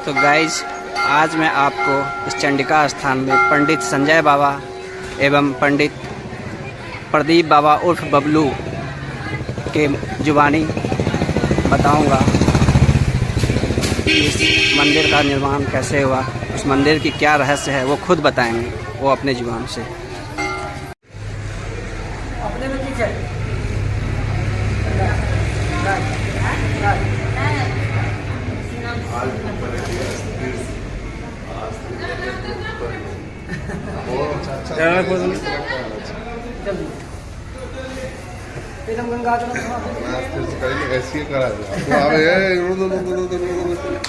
तो गाइज आज मैं आपको इस चंडिका स्थान में पंडित संजय बाबा एवं पंडित प्रदीप बाबा उर्फ बबलू के जुबानी बताऊंगा इस मंदिर का निर्माण कैसे हुआ, उस मंदिर की क्या रहस्य है वो खुद बताएंगे वो अपने जुबान से।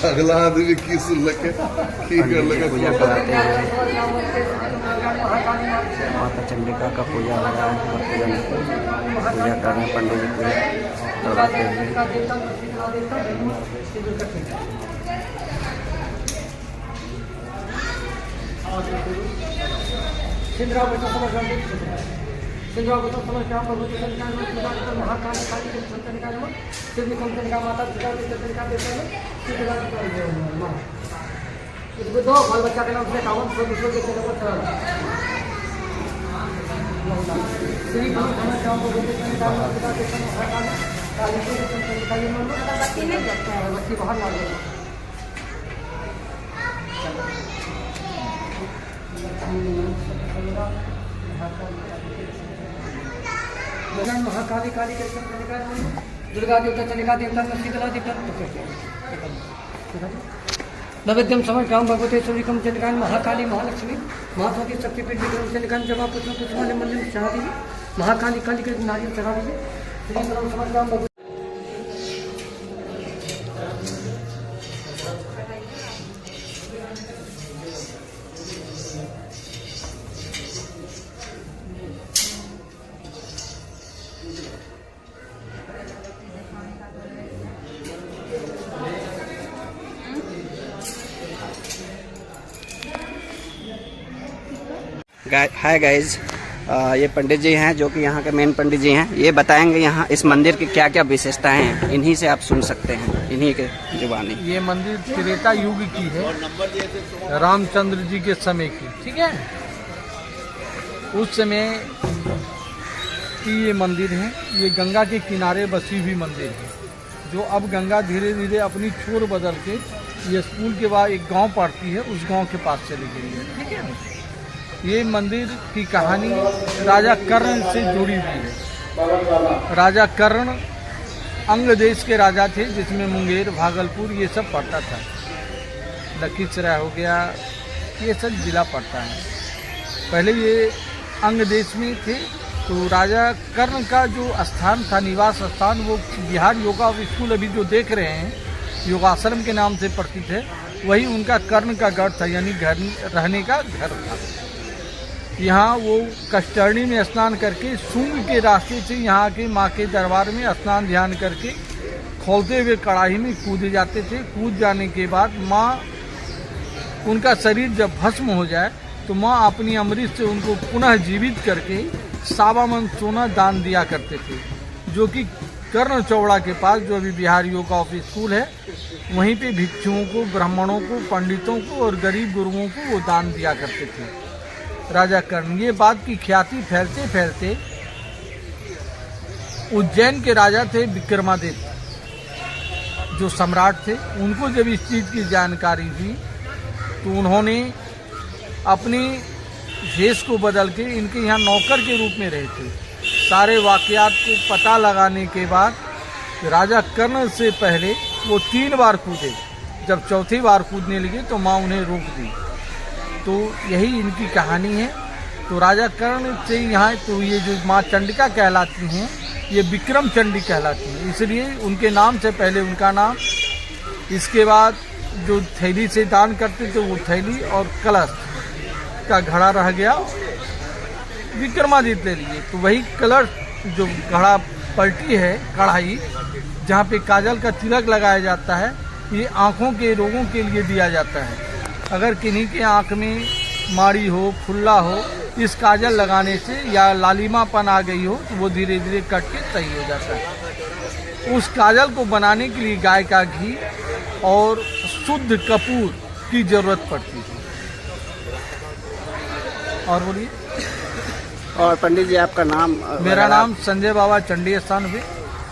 अगला आदमी की सुन लगे पूजा कराते हैं, माता चंडिका का पूजा हो रहा है, पूजा कर रहे हैं पंडित जी, पूजा करवाते हैं। दो बाल बच्चा के नाम से कावन सब विश्व के चलो श्री गुरु खाना चाव को बोलते हैं काम पिता के समय हर काली के संतान मन बत्ती नहीं जलता है, बत्ती बाहर ना जाए। महाकाली काली के चंडिका दुर्गा देवता चंडिका देवता शीतला देवता नैवेद्यम समर्पयामि भगवते सूर्यकम चंडिका महाकाली महालक्ष्मी महासती शक्तिपीठ विक्रम चंडिका जमा पुष्प पुष्पांजलि मंदिर चढ़ा दीजिए, महाकाली काली के नारियल चढ़ा दीजिए। श्री समर्पयामि भगवते हाय गाइज, ये पंडित जी हैं जो कि यहाँ के मेन पंडित जी हैं। ये बताएंगे यहाँ इस मंदिर की क्या क्या विशेषताएं हैं, इन्हीं से आप सुन सकते हैं, इन्हीं के जुबानी। ये मंदिर त्रेता युग की है, रामचंद्र जी के समय की, ठीक है। उस समय की ये मंदिर है, ये गंगा के किनारे बसी हुई मंदिर है, जो अब गंगा धीरे धीरे अपनी छोर बदल के ये स्कूल के बाद एक गांव पड़ती है, उस गांव के पास चली गई है, ठीक है। ये मंदिर की कहानी राजा कर्ण से जुड़ी हुई है। राजा कर्ण अंग देश के राजा थे, जिसमें मुंगेर, भागलपुर ये सब पड़ता था, लखीसराय हो गया, ये सब जिला पड़ता है। पहले ये अंग देश में थे, तो राजा कर्ण का जो स्थान था, निवास स्थान, वो बिहार योगा स्कूल अभी जो देख रहे हैं, योगाश्रम के नाम से प्रसिद्ध है, वही उनका कर्ण का गढ़ था, यानी घर रहने का घर था। यहाँ वो कष्टर्णी में स्नान करके सूंग के रास्ते से यहाँ के माँ के दरबार में स्नान ध्यान करके खोलते हुए कड़ाही में कूद जाते थे। कूद जाने के बाद माँ, उनका शरीर जब भस्म हो जाए तो माँ अपनी अमृत से उनको पुनः जीवित करके 7 मन सोना दान दिया करते थे, जो कि कर्ण चौड़ा के पास, जो अभी बिहार योगा ऑफिस स्कूल है, वहीं पे भिक्षुओं को, ब्राह्मणों को, पंडितों को और गरीब गुरुओं को वो दान दिया करते थे राजा कर्ण। ये बात की ख्याति फैलते फैलते उज्जैन के राजा थे विक्रमादित्य, जो सम्राट थे, उनको जब इस चीज़ की जानकारी हुई तो उन्होंने अपने भेष को बदल के इनके यहाँ नौकर के रूप में रहे थे। सारे वाकयात को पता लगाने के बाद राजा कर्ण से पहले वो 3 बार कूदे। जब चौथी बार कूदने लगे तो माँ उन्हें रोक दी। तो यही इनकी कहानी है। तो राजा कर्ण से यहाँ, तो ये जो माँ चंडिका कहलाती हैं, ये विक्रम चंडी कहलाती हैं, इसलिए उनके नाम से पहले उनका नाम, इसके बाद जो थैली से दान करते थे वो थैली और कलश का घड़ा रह गया, विक्रमादित्य ले लिए। तो वही कलश जो घड़ा पलटी है, कढ़ाई जहाँ पे काजल का तिलक लगाया जाता है, ये आँखों के रोगों के लिए दिया जाता है। अगर किन्हीं के आँख में माड़ी हो, फुल्ला हो, इस काजल लगाने से या लालिमापन आ गई हो तो वो धीरे धीरे कट के सही हो जाता है। उस काजल को बनाने के लिए गाय का घी और शुद्ध कपूर की जरूरत पड़ती है। और बोलिए। और पंडित जी आपका नाम? मेरा नाम संजय बाबा चंडी स्थान भी।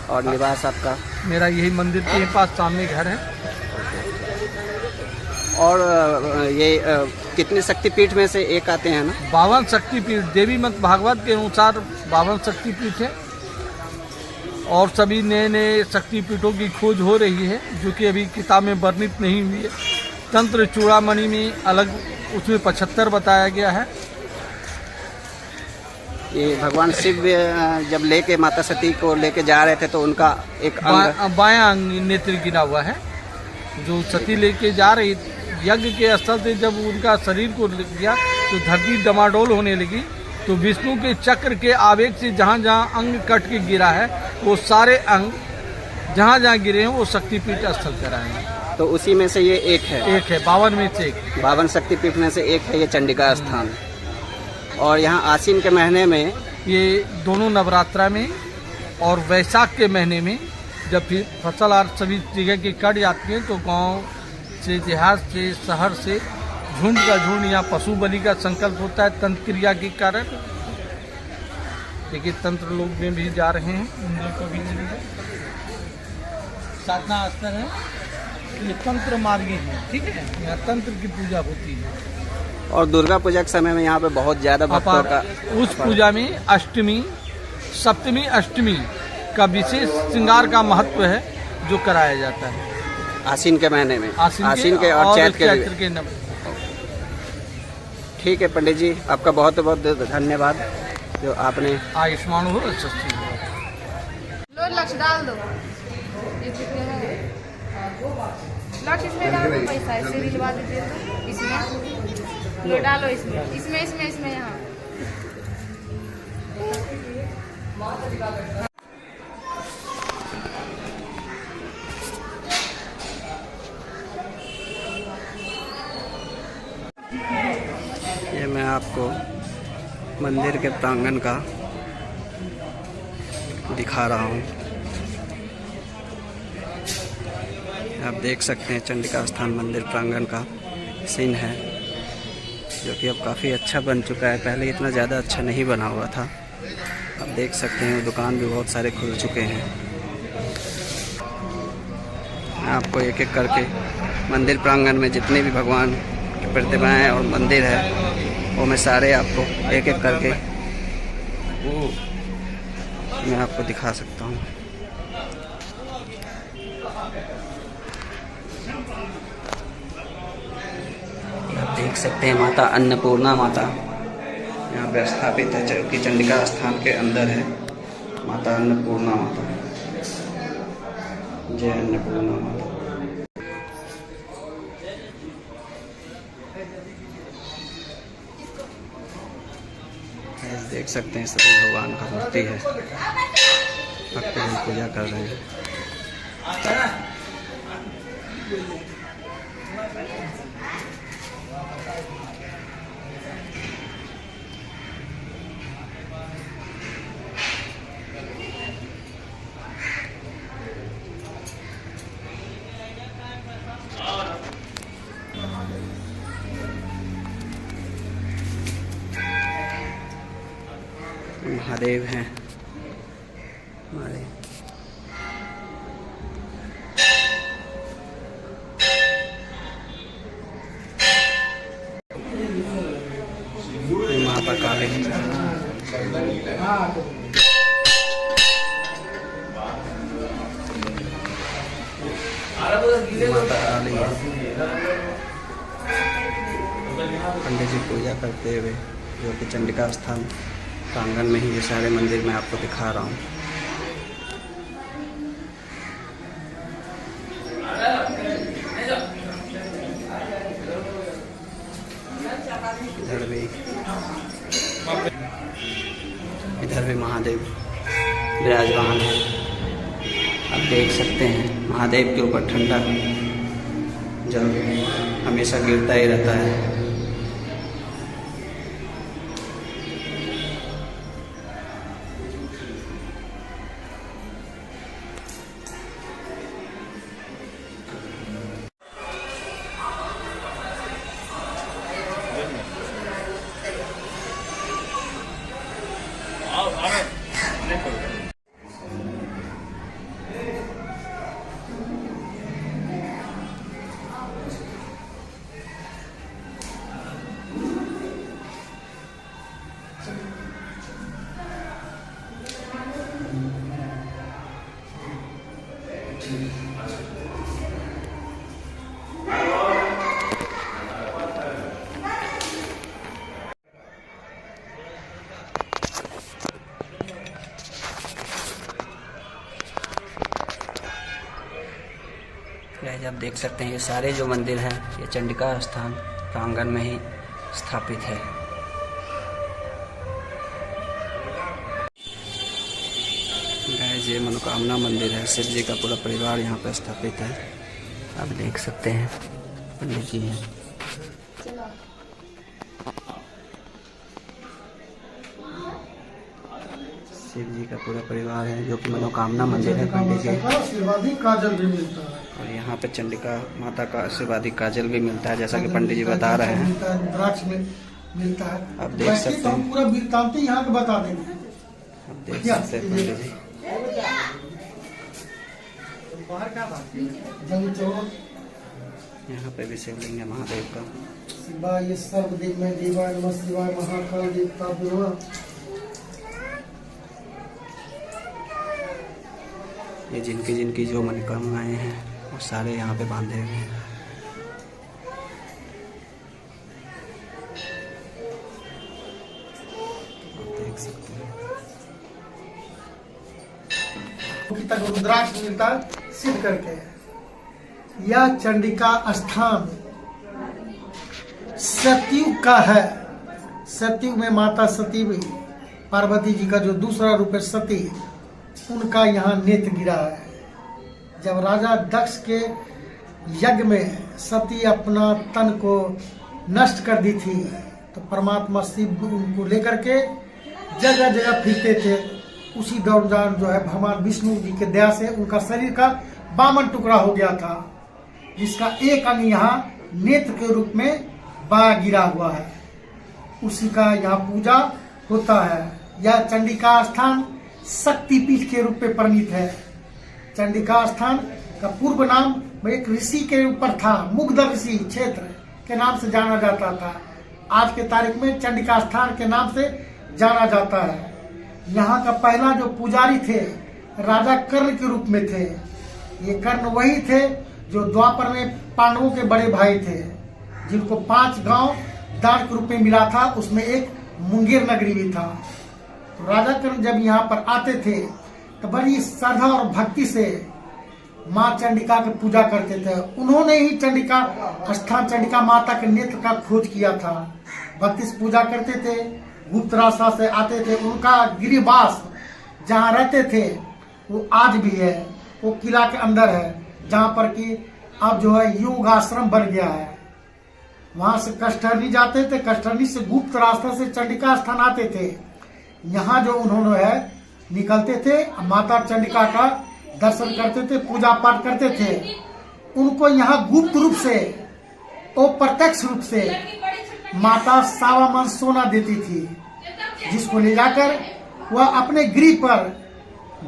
और निवास आपका? मेरा यही मंदिर के पास सामने घर है। और ये कितने शक्तिपीठ में से एक आते हैं ना? 52 शक्तिपीठ, देवी मत भागवत के अनुसार 52 शक्तिपीठ है। और सभी नए नए शक्तिपीठों की खोज हो रही है, जो कि अभी किताब में वर्णित नहीं हुई है। तंत्र चूड़ामणि में अलग उसमें 75 बताया गया है। ये भगवान शिव जब लेके माता सती को लेके जा रहे थे तो उनका एक बायां अंग नेत्र गिरा हुआ है। जो सती लेके जा रही यज्ञ के स्थल से जब उनका शरीर को लिया तो धरती डमाडोल होने लगी। तो विष्णु के चक्र के आवेग से जहाँ जहाँ अंग कट के गिरा है, वो सारे अंग जहाँ जहाँ गिरे हैं वो शक्तिपीठ स्थल पर आए हैं। तो उसी में से ये एक है? एक है, 52 में से एक। 52 शक्तिपीठ में से एक है ये चंडिका स्थान। और यहाँ आश्विन के महीने में, ये दोनों नवरात्रा में और वैशाख के महीने में जब फिर फसल और सभी जगह की कट जाती है तो गांव से, देहात से, शहर से झुंड का झुंड यहाँ पशु बलि का संकल्प होता है तंत्र क्रिया के कारण। देखिए तंत्र लोग में भी जा रहे हैं, उन लोग को भी मिलेगा। साधना स्तर है, ये तंत्र मार्गी है, ठीक है। यहाँ तंत्र की पूजा होती है। और दुर्गा पूजा के समय में यहाँ पे बहुत ज़्यादा भक्तों का, उस पूजा में अष्टमी, सप्तमी, अष्टमी का विशेष श्रृंगार का महत्व है जो कराया जाता है आश्विन के महीने में। आश्विन के और चैत के के ठीक है पंडित जी, आपका बहुत बहुत धन्यवाद जो आपने। आयुष्मान हो, सस्ती लक्ष्य डाल दो, लक्ष्य इसमें डाल दो, पैसा इससे दिलवा दीजिए। तो इसमें लो डालो, इसमें इसमें इसमें इसमें यहाँ ये मैं आपको मंदिर के प्रांगण का दिखा रहा हूँ। आप देख सकते हैं चंडिका स्थान मंदिर प्रांगण का सीन है, जो कि अब काफ़ी अच्छा बन चुका है। पहले इतना ज़्यादा अच्छा नहीं बना हुआ था। आप देख सकते हैं दुकान भी बहुत सारे खुल चुके हैं। मैं आपको एक एक करके मंदिर प्रांगण में जितने भी भगवान की प्रतिमाएँ और मंदिर है वो मैं सारे आपको एक एक करके मैं आपको दिखा सकता हूँ। आप देख सकते हैं माता अन्नपूर्णा माता यहाँ पे स्थापित है, जो कि चंडिका स्थान के अंदर है। माता अन्नपूर्णा माता, जय अन्नपूर्णा माता। देख सकते हैं सभी भगवान का मूर्ति है, भक्त पूजा कर रहे हैं। महादेव हैं हमारे। माता काली, माता काली पंडित जी पूजा करते हुए, जो कि चंडिका स्थान प्रांगण में ही ये सारे मंदिर मैं आपको दिखा रहा हूँ। इधर भी महादेव विराजमान है। आप देख सकते हैं महादेव के ऊपर ठंडा जल हमेशा गिरता ही रहता है। गाइस आप देख सकते हैं ये सारे जो मंदिर हैं ये चंडिका स्थान प्रांगण में ही स्थापित है। गाइस ये मनोकामना मंदिर है, शिव जी का पूरा परिवार यहाँ पर स्थापित है। आप देख सकते हैं पंडित जी हैं। शिव जी का पूरा परिवार है जो कि मनोकामना मंदिर है पंडित जी। आशीर्वादी काजल भी मिलता है और यहाँ पे चंडिका माता का आशीर्वादी काजल भी मिलता है, जैसा कि पंडित जी बता रहे हैं। रुद्राक्ष में मिलता है। आप देख सकते हैं, पूरा वृत्तांत यहाँ के बता देंगे। आप देख सकते हैं पंडित जी। जंग चौक यहाँ पे भी शिवलिंग है महादेव का। शिवाय सर्वदेव में देवाय नमः शिवाय महाकाल देवता ब्रह्मा। ये जिनकी जिनकी जो मनोकामनाएं हैं वो सारे यहाँ पे बांधे हुए हैं। आप देख सकते हैं। तक रुद्राक्ष मिलता है सिद्ध करके। यह चंडिका स्थान सतयुग का है। सतयुग में माता सती पार्वती जी का जो दूसरा रूप है सती, उनका यहाँ नेत्र गिरा है। जब राजा दक्ष के यज्ञ में सती अपना तन को नष्ट कर दी थी, तो परमात्मा शिव उनको लेकर के जगह जगह फिरते थे। उसी दौरान जो है भगवान विष्णु जी के दया से उनका शरीर का 52 टुकड़ा हो गया था, जिसका एक अंग यहाँ नेत्र के रूप में बाया गिरा हुआ है। उसी का यहाँ पूजा होता है। यह चंडिका स्थान शक्तिपीठ के रूप में परिणित है। चंडिका स्थान का पूर्व नाम एक ऋषि के ऊपर था, मुग्ध ऋषि क्षेत्र के नाम से जाना जाता था। आज के तारीख में चंडिका स्थान के नाम से जाना जाता है। यहाँ का पहला जो पुजारी थे राजा कर्ण के रूप में थे। ये कर्ण वही थे जो द्वापर में पांडवों के बड़े भाई थे, जिनको 5 गांव दान के रूप में मिला था। उसमें एक मुंगेर नगरी भी था। तो राजा कर्ण जब यहाँ पर आते थे तो बड़ी श्रद्धा और भक्ति से माँ चंडिका की पूजा करते थे। उन्होंने ही चंडिका स्थान चंडिका माता के नेत्र का खोज किया था। भक्ति से पूजा करते थे, गुप्त रास्ता से आते थे। उनका गिरिवास जहाँ रहते थे वो आज भी है। वो किला के अंदर है, जहाँ पर कि अब जो है योग आश्रम बन गया है। वहां से कष्टरनी जाते थे, कष्टरनी से गुप्त रास्ता से चंडिका स्थान आते थे। यहाँ जो उन्होंने है निकलते थे, माता चंडिका का दर्शन करते थे, पूजा पाठ करते थे। उनको यहाँ गुप्त रूप से और प्रत्यक्ष रूप से माता 1.25 मन सोना देती थी, जिसको ले जाकर वह अपने गृह पर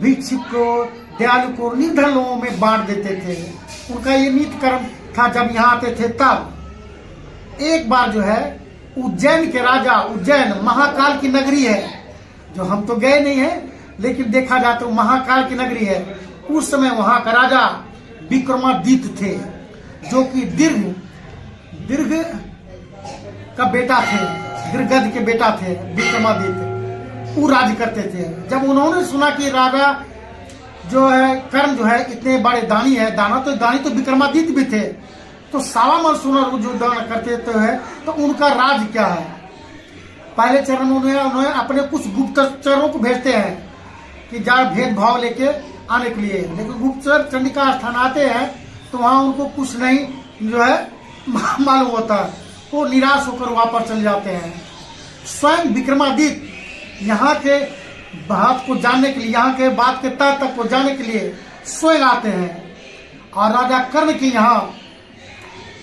भिक्षुक को, दयालु को, निर्धन लोगों में बांट देते थे। उनका ये नित्य कर्म था। जब यहाँ आते थे तब एक बार जो है उज्जैन के राजा, उज्जैन महाकाल की नगरी है, जो हम तो गए नहीं है लेकिन देखा जाए तो महाकाल की नगरी है। उस समय वहां का राजा विक्रमादित्य थे, जो कि दीर्घ का बेटा थे, दीर्घद के बेटा थे विक्रमादित्य। वो राज करते थे। जब उन्होंने सुना कि राजा जो है कर्ण जो है इतने बड़े दानी है, दानी तो विक्रमादित्य भी थे, तो 1.25 मन सोना जो दान करते तो उनका राज क्या है। पहले चरण में उन्होंने अपने कुछ गुप्तचरों को भेजते हैं कि जा भेदभाव लेके आने के लिए, लेकिन गुप्तचर चंडिका स्थान आते हैं तो वहां उनको कुछ नहीं जो है मालूम होता। वो निराश होकर वापस चले जाते हैं। स्वयं विक्रमादित्य यहाँ के बात को जानने के लिए, यहाँ के बात के तह तक को जानने के लिए स्वयं आते हैं और राजा कर्ण के यहाँ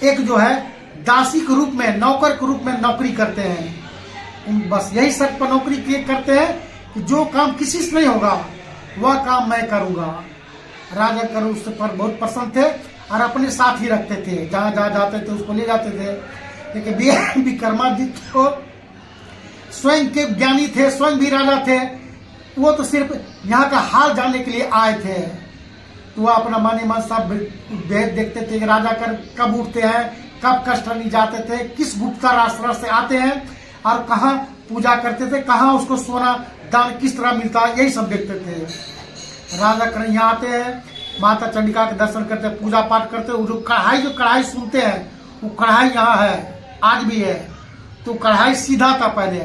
एक जो है दासी के रूप में, नौकर के रूप में नौकरी करते हैं। बस यही शर्त पर नौकरी करते हैं कि जो काम किसी से नहीं होगा वह काम मैं करूंगा। राजा कर्ण उससे पर बहुत प्रसन्न थे और अपने साथ ही रखते थे। जहां जहां जाते थे उसको ले जाते थे। लेकिन विक्रमादित्य को स्वयं के ज्ञानी थे, स्वयं भी राजा थे। वो तो सिर्फ यहाँ का हाल जानने के लिए आए थे। तो वह अपना माने मन सब भेद देखते थे कि राजा कर्ण कब उठते हैं, कब कष्टनी जाते थे, किस गुप्ता रास्ता से आते हैं और कहाँ पूजा करते थे, कहाँ उसको सोना दान किस तरह मिलता है, यही सब देखते थे। राजा कर्ण यहाँ आते हैं, माता चंडिका के दर्शन करते हैं, पूजा पाठ करते हैं। वो जो कढ़ाई सुनते हैं, वो कढ़ाई यहाँ है, आज भी है। तो कढ़ाई सीधा था पहले,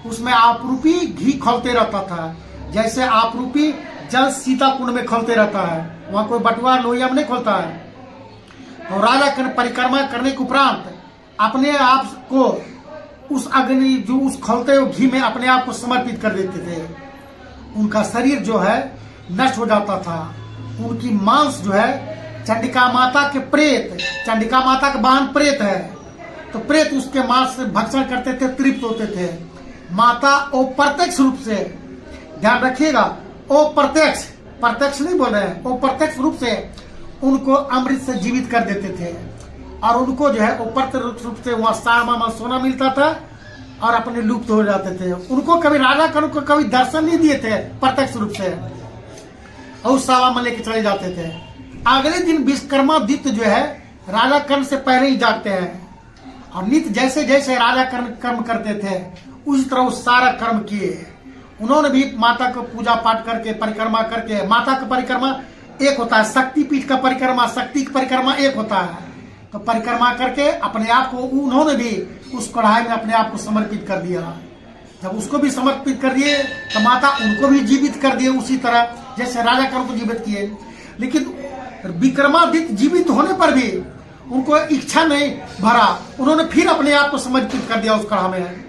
उसमें आपरूपी घी खौलते रहता था, जैसे आपरूपी जल सीता कुंड में खौलते रहता है, वहाँ कोई बटुआ लोहिया में नहीं खोलता है। तो राजा कर्ण परिक्रमा करने के उपरांत अपने आप को उस अग्नि जो उस खौलते हुए घी में अपने आप को समर्पित कर देते थे। उनका शरीर जो है नष्ट हो जाता था, उनकी मांस जो है चंडिका माता के प्रेत, चंडिका माता का वाहन प्रेत है, तो प्रेत उसके मांस से भक्षण करते थे, तृप्त होते थे। माता अप्रत्यक्ष रूप से, ध्यान रखिएगा, प्रत्यक्ष नहीं बोल रहे हैं, अप्रत्यक्ष रूप से उनको अमृत से जीवित कर देते थे। और उनको जो है अप्रत्यक्ष रूप से वहाँ सामा सोना मिलता था और अपने लुप्त हो जाते थे। उनको कभी राजा कर्ण को कभी दर्शन नहीं दिए थे प्रत्यक्ष रूप से, और सावा में लेके चले जाते थे। अगले दिन विश्वकर्मादित्य जो है राजा कर्ण से पहले ही जागते हैं, और नित्य जैसे जैसे राजा कर्ण कर्म करते थे उसी तरह वो सारा कर्म किए। उन्होंने भी माता को पूजा पाठ करके परिक्रमा करके, माता का परिक्रमा एक होता है, शक्तिपीठ का परिक्रमा, शक्ति का परिक्रमा एक होता है, तो परिक्रमा करके अपने आप को उन्होंने भी उस कढ़ाई में अपने आप को समर्पित कर दिया। जब उसको भी समर्पित कर दिए तो माता उनको भी जीवित कर दिए, उसी तरह जैसे राजा कर्ण को जीवित किए। लेकिन विक्रमादित्य जीवित होने पर भी उनको इच्छा नहीं भरा, उन्होंने फिर अपने आप को समर्पित कर दिया उस कढ़ा में।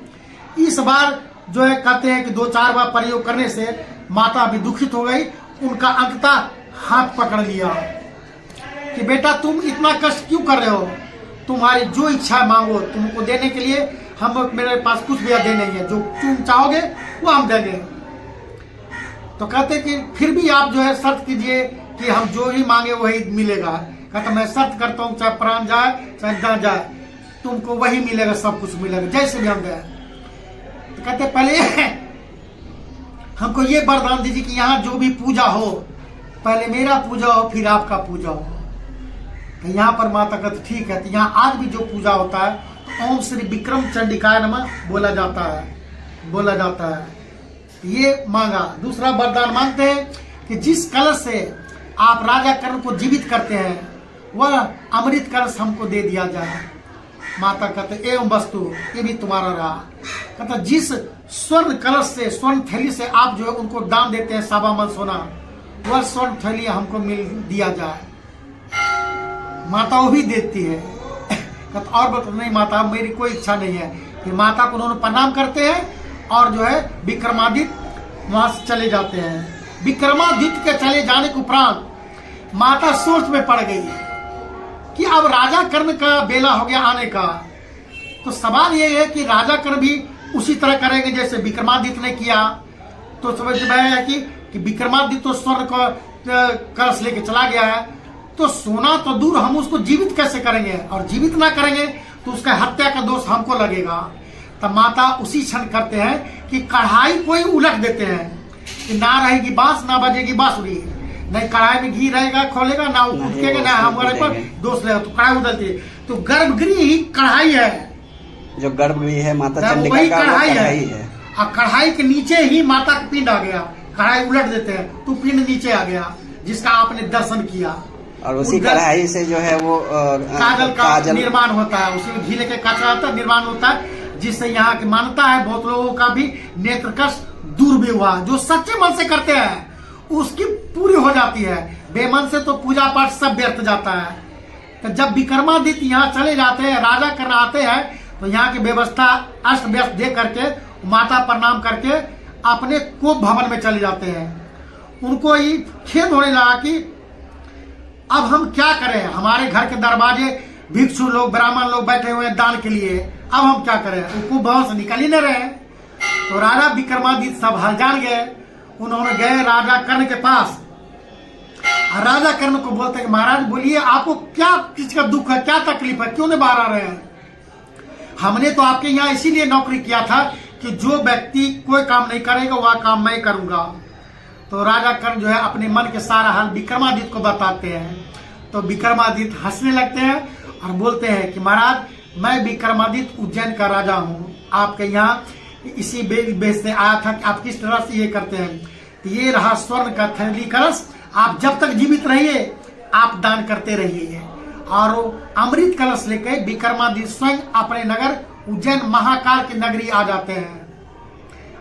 इस बार जो है कहते हैं कि 2-4 बार प्रयोग करने से माता भी दुखित हो गई, उनका अंततः हाथ पकड़ लिया कि बेटा तुम इतना कष्ट क्यों कर रहे हो, तुम्हारी जो इच्छा मांगो, तुमको देने के लिए हम, मेरे पास कुछ भी दे नहीं है, जो तुम चाहोगे वो हम देंगे। तो कहते कि फिर भी आप जो है शर्त कीजिए कि हम जो ही मांगे वही मिलेगा। कहता मैं शर्त करता हूँ, चाहे प्राण जाए चाहे जान जाए, तुमको वही मिलेगा, सब कुछ मिलेगा जैसे भी हम दे। तो कहते पहले हमको ये वरदान दीजिए कि यहाँ जो भी पूजा हो पहले मेरा पूजा हो फिर आपका पूजा हो। तो यहाँ पर माता कहते ठीक है। तो यहाँ आज भी जो पूजा होता है तो ओम श्री विक्रम चंडिकाय नमः बोला जाता है। ये मांगा। दूसरा वरदान मांगते हैं कि जिस कलश से आप राजा कर्ण को जीवित करते हैं वह अमृत कलश हमको दे दिया जाए। माता कहते एवं वस्तु ये भी तुम्हारा रहा। कहता जिस स्वर्ण कलश से, स्वर्ण थैली से आप जो है उनको दान देते हैं सावा मन सोना, वह स्वर्ण थैली हमको मिल दिया जाए। माता वो भी देती है। कहता और बता नहीं माता मेरी कोई इच्छा नहीं है। फिर माता को उन्होंने प्रणाम करते हैं और जो है विक्रमादित्य वहां से चले जाते हैं। विक्रमादित्य के चले जाने के उपरांत माता सोच में पड़ गई कि अब राजा कर्ण का बेला हो गया आने का। तो सवाल ये है कि राजा कर्ण भी उसी तरह करेंगे जैसे विक्रमादित्य ने किया। तो समझ में आया कि विक्रमादित्य तो स्वर्ण को कलश लेके चला गया है, तो सोना तो दूर हम उसको जीवित कैसे करेंगे, और जीवित ना करेंगे तो उसका हत्या का दोष हमको लगेगा। तब माता उसी क्षण करते हैं कि कढ़ाई कोई उलट देते हैं कि ना रहेगी बांस ना बजेगी बांसुरी, नहीं कढ़ाई में घी रहेगा खोलेगा ना उठेगा ना हमारे पर दोष रहेगा, तो कढ़ाई उधरती है। तो गर्भगृह ही कढ़ाई है, जो गर्भगृह है माता चंडिका वही का कढ़ाई है। और कढ़ाई के नीचे ही माता का पिंड आ गया। कढ़ाई उलट देते हैं तो पिंड नीचे आ गया जिसका आपने दर्शन किया। और उसी कढ़ाई से जो है वो काजल का निर्माण होता है, उसमें घी लेके कचरा होता है, निर्माण होता है, जिससे यहाँ की मान्यता है बहुत लोगों का भी नेत्र कष्ट दूर भी हुआ। जो सच्चे मन से करते हैं उसकी पूरी हो जाती है, बेमन से तो पूजा पाठ सब व्यर्थ जाता है। तो जब विक्रमादित्य यहाँ चले जाते हैं, राजा करना आते हैं, तो यहाँ की व्यवस्था अस्त व्यस्त देख करके माता प्रणाम करके अपने कोप भवन में चले जाते हैं। उनको ये खेद होने लगा कि अब हम क्या करें, हमारे घर के दरवाजे भिक्षु लोग ब्राह्मण लोग बैठे हुए हैं दान के लिए, अब हम क्या करें, उनको भवन से निकल ही न रहे। तो राजा विक्रमादित्य सब हाल जान गए। उन्होंने गए राजा कर्ण के पास, और राजा कर्ण को बोलते हैं महाराज बोलिए आपको क्या चीज का दुख है, क्या तकलीफ है, क्यों नहीं बाहर आ रहे हैं। हमने तो आपके यहाँ इसीलिए नौकरी किया था कि जो व्यक्ति कोई काम नहीं करेगा वह काम मैं करूंगा। तो राजा कर्ण जो है अपने मन के सारा हाल विक्रमादित्य को बताते हैं। तो विक्रमादित्य हंसने लगते हैं और बोलते हैं कि महाराज मैं विक्रमादित्य उज्जैन का राजा हूँ, आपके यहाँ इसी बेस से आया था कि आप किस तरह से ये करते हैं। तो ये रहा स्वर्ण का थैली कलश, आप जब तक जीवित रहिए आप दान करते रहिए। और अमृत कलश लेकर विक्रमादित्य स्वयं अपने नगर उज्जैन महाकाल की नगरी आ जाते हैं,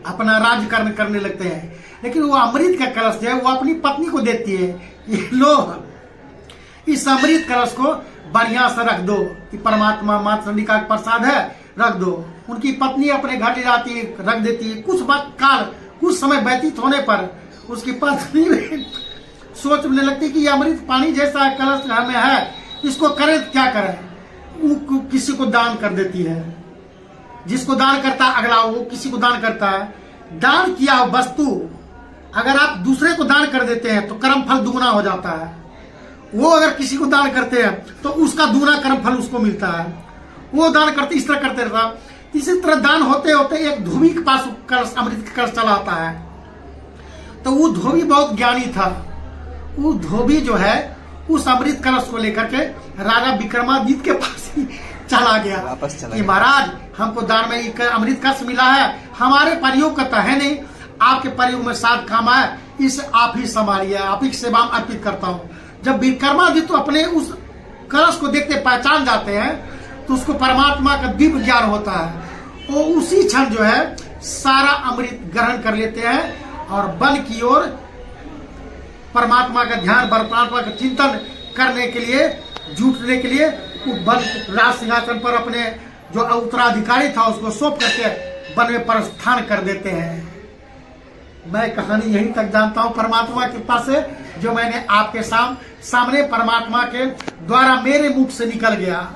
अपना राज करने लगते हैं। लेकिन वो अमृत का कलश जो है वो अपनी पत्नी को देती है, ये लो इस अमृत कलश को बढ़िया से रख दो, कि परमात्मा माता चंडिका का प्रसाद है, रख दो। उनकी पत्नी अपने घर ले जाती है, रख देती है। कुछ समय व्यतीत होने पर उसकी पत्नी सोचने लगती है कि ये अमृत पानी जैसा कलश हमें है, इसको करें तो क्या करें। वो किसी को दान कर देती है, जिसको दान करता है अगला वो किसी को दान करता है। दान किया वस्तु अगर आप दूसरे को दान कर देते हैं तो कर्म फल दुगना हो जाता है। वो अगर किसी को दान करते हैं तो उसका दूना कर्म फल उसको मिलता है। वो दान करते इस तरह करते रहता। इसी तरह दान होते होते एक धोबी के पास कलश अमृत का कलश चला आता है। तो वो धोबी बहुत ज्ञानी था। वो धोबी जो है उस अमृत कलश को लेकर के राजा विक्रमादित्य के पास ही चला गया कि महाराज हमको दान में एक अमृत कलश मिला है, हमारे प्रयोग का तो है नहीं, आपके प्रयोग में साथ काम आया, इसे आप ही संभालिए, आप ही की सेवा में अर्पित करता हूँ। जब विक्रमादित्य तो अपने उस कलश को देखते पहचान जाते हैं तो उसको परमात्मा का दिव्य ज्ञान होता है। वो उसी क्षण जो है सारा अमृत ग्रहण कर लेते हैं और वन की ओर परमात्मा का ध्यान, परमात्मा का चिंतन करने के लिए, जुटने के लिए वन राज सिंहासन पर अपने जो उत्तराधिकारी था उसको सौंप करके वन में प्रस्थान कर देते हैं। मैं कहानी यहीं तक जानता हूँ परमात्मा की कृपा से, जो मैंने आपके सामने परमात्मा के द्वारा मेरे मुख से निकल गया।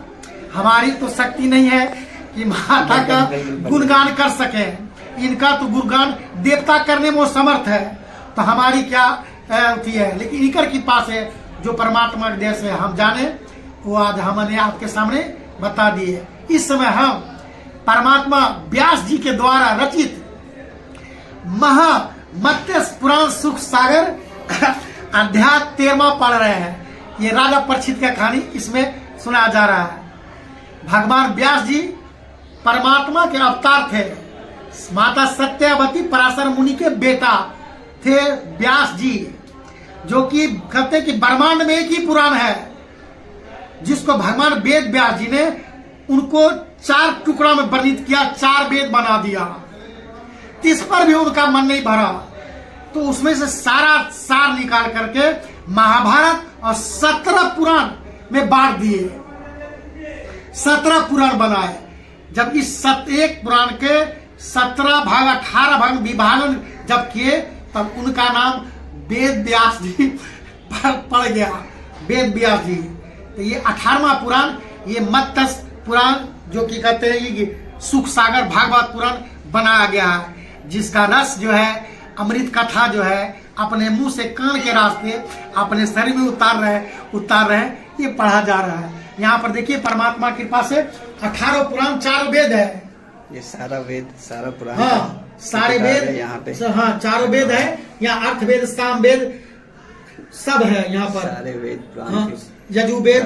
हमारी तो शक्ति नहीं है कि माता का गुणगान कर सके, इनका तो गुणगान देवता करने में वो समर्थ है, तो हमारी क्या होती है। लेकिन इनकर कृपा से जो परमात्मा के देह से हम जाने वो आज हमने आपके सामने बता दिए। इस समय हम परमात्मा व्यास जी के द्वारा रचित मत्स्य पुराण सुख सागर अध्याय 13वां पढ़ रहे हैं। ये राजा परीक्षित का कहानी इसमें सुनाया जा रहा है। भगवान व्यास जी परमात्मा के अवतार थे। माता सत्यवती पराशर मुनि के बेटा थे व्यास जी, जो कि कहते कि ब्रह्मांड में एक ही पुराण है जिसको भगवान वेद व्यास जी ने उनको 4 टुकड़ा में वर्णित किया, 4 वेद बना दिया। इस पर भी उनका मन नहीं भरा तो उसमें से सारा सार निकाल करके महाभारत और 17 पुराण में बांट दिए, 17 पुराण बनाए। जब इस एक पुराण के 17 भाग 18 भाग विभाजन जब किए तब उनका नाम वेद व्यास जी पड़ गया, वेद व्यास जी। तो ये 18वां पुराण, ये मत्स्य पुराण जो कि कहते हैं ये सुख सागर भागवत पुराण बनाया गया है, जिसका रस जो है अमृत कथा जो है अपने मुंह से कान के रास्ते अपने शरीर में उतार रहे हैं, ये पढ़ा जा रहा है। यहाँ पर देखिए परमात्मा की कृपा से 18 पुराण 4 वेद है। ये सारा वेद सारा पुराण, हाँ सारे वेद यहाँ पे, हाँ 4 वेद है। यहाँ अर्थ वेद, साम वेद सब है यहाँ पर, सारे वेद पुराण, हाँ, यजुर्वेद,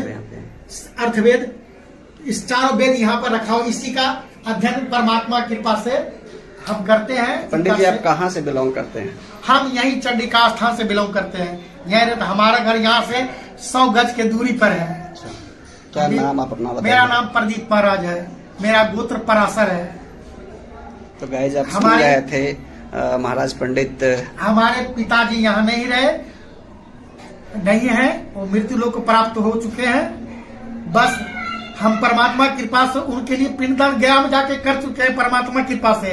अर्थवेद, इस 4 वेद यहाँ पर रखा हो। इसी का अध्ययन परमात्मा की कृपा से हम करते हैं। पंडित जी आप कहाँ से बिलोंग करते हैं? हम यही चंडिका स्थान से बिलोंग करते हैं। यह हमारा घर यहाँ से 100 गज के दूरी पर है। क्या नाम आप अपना बताइए? मेरा नाम प्रदीप महाराज है, मेरा गोत्र पराशर है। तो गाइस आप सुन रहे थे महाराज पंडित, हमारे पिताजी यहाँ नहीं रहे, नहीं है, वो मृत्यु लोक को प्राप्त हो चुके हैं। बस हम परमात्मा की कृपा से उनके लिए पिंडदान गया में जाके कर चुके हैं परमात्मा की कृपा से।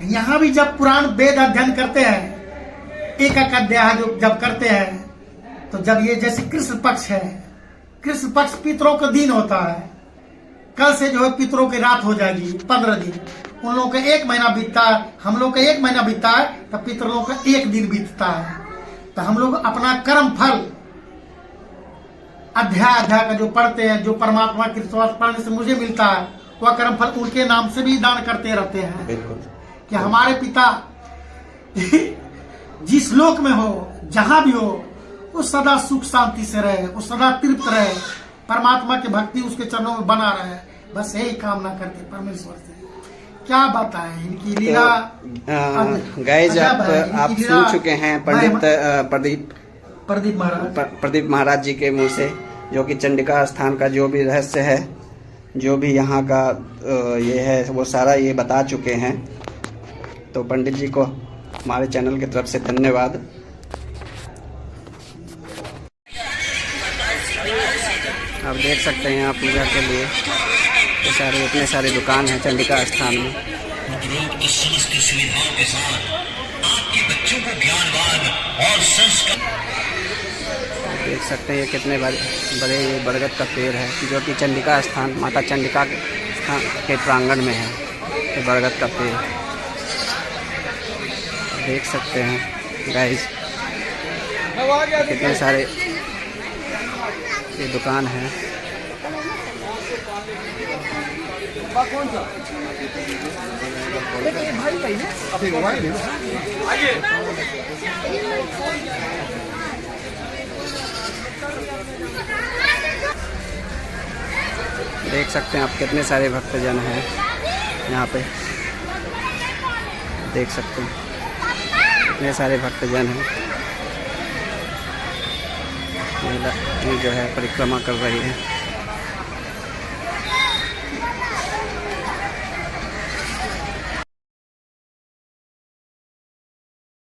यहाँ भी जब पुराण वेद अध्ययन करते हैं, एक अध्याय जो जब करते हैं, तो जब ये जैसे कृष्ण पक्ष है, कृष्ण पक्ष पितरों का दिन होता है। कल से जो है पितरों की रात हो जाएगी 15 दिन। उन लोगों का 1 महीना बीतता है, हम लोग का 1 महीना बीतता है, तो पितरों का 1 दिन बीतता है। तो हम लोग अपना कर्म फल अध्याय का जो पढ़ते हैं, जो परमात्मा की पढ़ने से मुझे मिलता है, वह कर्म फल उनके नाम से भी दान करते रहते हैं। बिल्कुल कि हमारे पिता जिस लोक में हो, जहां भी हो, वो सदा सुख शांति से रहे, वो सदा तृप्त रहे, परमात्मा की भक्ति उसके चरणों में बना रहे। बस यही कामना करते परमेश्वर से। क्या बताएं इनकी लीला। गाइज आप सुन चुके हैं पंडित प्रदीप महाराज जी के मुंह से, जो कि चंडिका स्थान का जो भी रहस्य है, जो भी यहाँ का ये है, वो सारा ये बता चुके हैं। तो पंडित जी को हमारे चैनल की तरफ से धन्यवाद। आप देख सकते हैं यहाँ पूजा के लिए इतने सारे दुकान हैं चंडिका स्थान में। उपरोक्त समस्त सुविधाओं के साथ आपके बच्चों को ज्ञानवान और संस्कार। देख सकते हैं ये कितने बड़े ये बरगद का पेड़ है, जो कि चंडिका स्थान, माता चंडिका के स्थान के प्रांगण में है ये बरगद का पेड़। देख सकते हैं गाइस कितने सारे ये दुकान है। देख सकते हैं आप कितने सारे भक्तजन हैं यहाँ पे। देख सकते हैं कितने सारे भक्तजन हैं। महिला जो है परिक्रमा कर रही है।